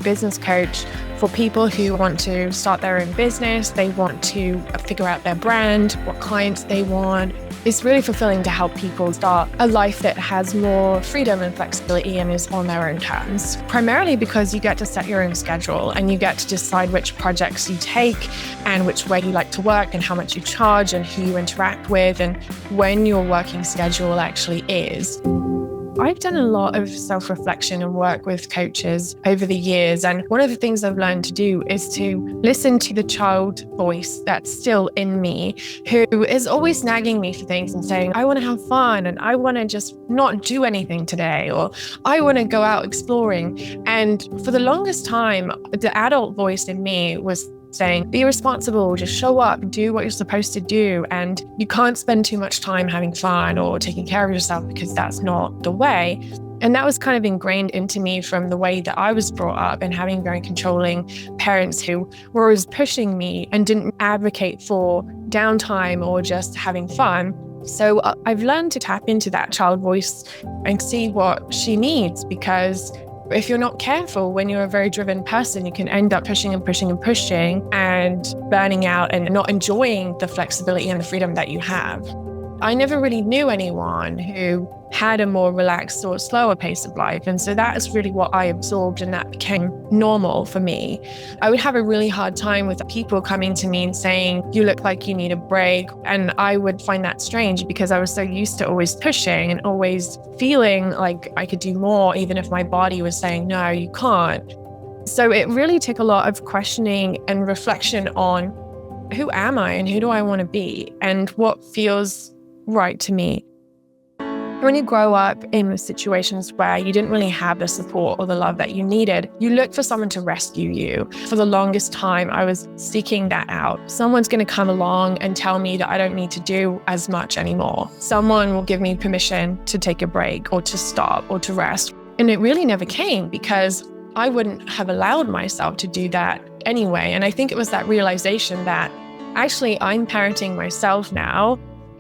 business coach for people who want to start their own business. They want to figure out their brand, what clients they want. It's really fulfilling to help people start a life that has more freedom and flexibility and is on their own terms. Primarily because you get to set your own schedule and you get to decide which projects you take and which way you like to work and how much you charge and who you interact with and when your working schedule actually is. I've done a lot of self-reflection and work with coaches over the years. And one of the things I've learned to do is to listen to the child voice that's still in me, who is always nagging me for things and saying, I want to have fun and I want to just not do anything today, or I want to go out exploring. And for the longest time, the adult voice in me was saying, be responsible, just show up, do what you're supposed to do. And you can't spend too much time having fun or taking care of yourself because that's not the way. And that was kind of ingrained into me from the way that I was brought up and having very controlling parents who were always pushing me and didn't advocate for downtime or just having fun. So I've learned to tap into that child voice and see what she needs, because if you're not careful, when you're a very driven person, you can end up pushing and pushing and pushing and burning out and not enjoying the flexibility and the freedom that you have. I never really knew anyone who had a more relaxed or slower pace of life. And so that is really what I absorbed, and that became normal for me. I would have a really hard time with people coming to me and saying, you look like you need a break. And I would find that strange because I was so used to always pushing and always feeling like I could do more, even if my body was saying, no, you can't. So it really took a lot of questioning and reflection on who am I and who do I want to be and what feels right to me. When you grow up in situations where you didn't really have the support or the love that you needed, you look for someone to rescue you. For the longest time, I was seeking that out. Someone's going to come along and tell me that I don't need to do as much anymore. Someone will give me permission to take a break or to stop or to rest. And it really never came because I wouldn't have allowed myself to do that anyway. And I think it was that realization that actually I'm parenting myself now,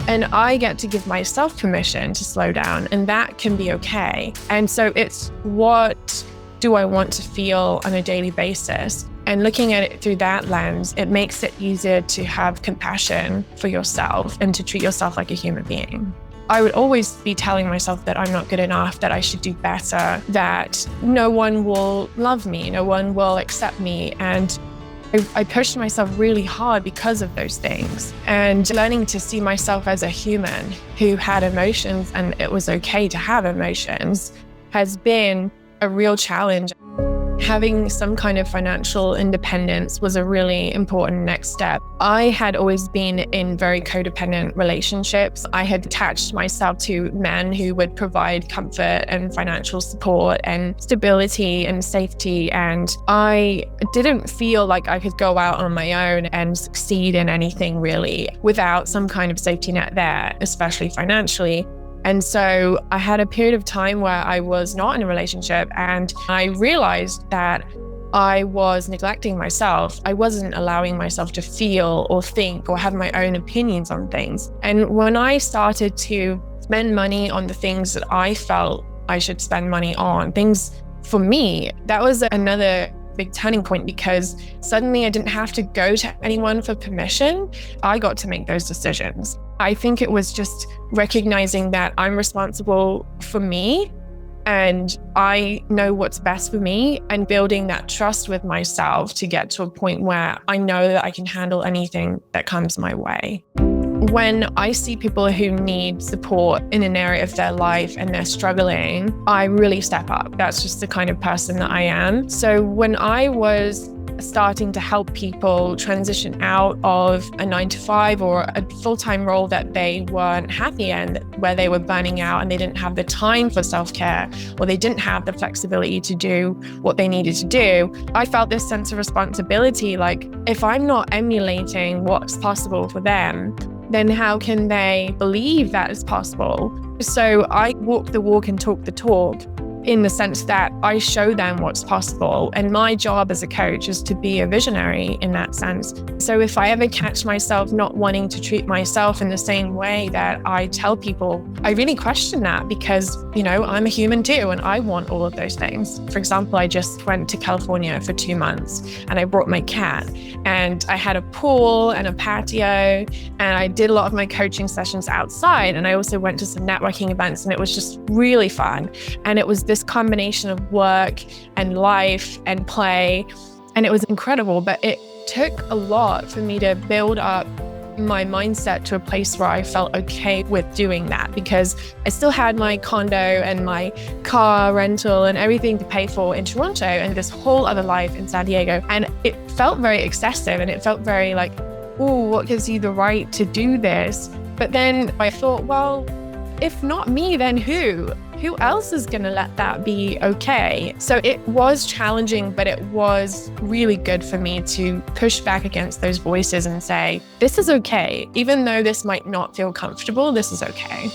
and I get to give myself permission to slow down, and that can be okay. And so it's, what do I want to feel on a daily basis? And looking at it through that lens, it makes it easier to have compassion for yourself and to treat yourself like a human being. I would always be telling myself that I'm not good enough, that I should do better, that no one will love me, no one will accept me. And I pushed myself really hard because of those things, and learning to see myself as a human who had emotions and it was okay to have emotions has been a real challenge. Having some kind of financial independence was a really important next step. I had always been in very codependent relationships. I had attached myself to men who would provide comfort and financial support and stability and safety. And I didn't feel like I could go out on my own and succeed in anything really without some kind of safety net there, especially financially. And so I had a period of time where I was not in a relationship, and I realized that I was neglecting myself. I wasn't allowing myself to feel or think or have my own opinions on things. And when I started to spend money on the things that I felt I should spend money on, things for me, that was another big turning point, because suddenly I didn't have to go to anyone for permission. I got to make those decisions. I think it was just recognizing that I'm responsible for me and I know what's best for me, and building that trust with myself to get to a point where I know that I can handle anything that comes my way. When I see people who need support in an area of their life and they're struggling, I really step up. That's just the kind of person that I am. So when I was starting to help people transition out of a 9-to-5 or a full-time role that they weren't happy in, where they were burning out and they didn't have the time for self-care, or they didn't have the flexibility to do what they needed to do, I felt this sense of responsibility. Like, if I'm not emulating what's possible for them, then how can they believe that is possible? So I walk the walk and talk the talk. in the sense that I show them what's possible. And my job as a coach is to be a visionary in that sense. So if I ever catch myself not wanting to treat myself in the same way that I tell people, I really question that because, I'm a human too, and I want all of those things. For example, I just went to California for 2 months and I brought my cat, and I had a pool and a patio, and I did a lot of my coaching sessions outside. And I also went to some networking events, and it was just really fun. And it was this combination of work and life and play, and it was incredible. But it took a lot for me to build up my mindset to a place where I felt okay with doing that, because I still had my condo and my car rental and everything to pay for in Toronto and this whole other life in San Diego. And it felt very excessive, and it felt very like, oh, what gives you the right to do this? But then I thought, well, if not me, then who? Who else is going to let that be okay? So it was challenging, but it was really good for me to push back against those voices and say, this is okay. Even though this might not feel comfortable, this is okay.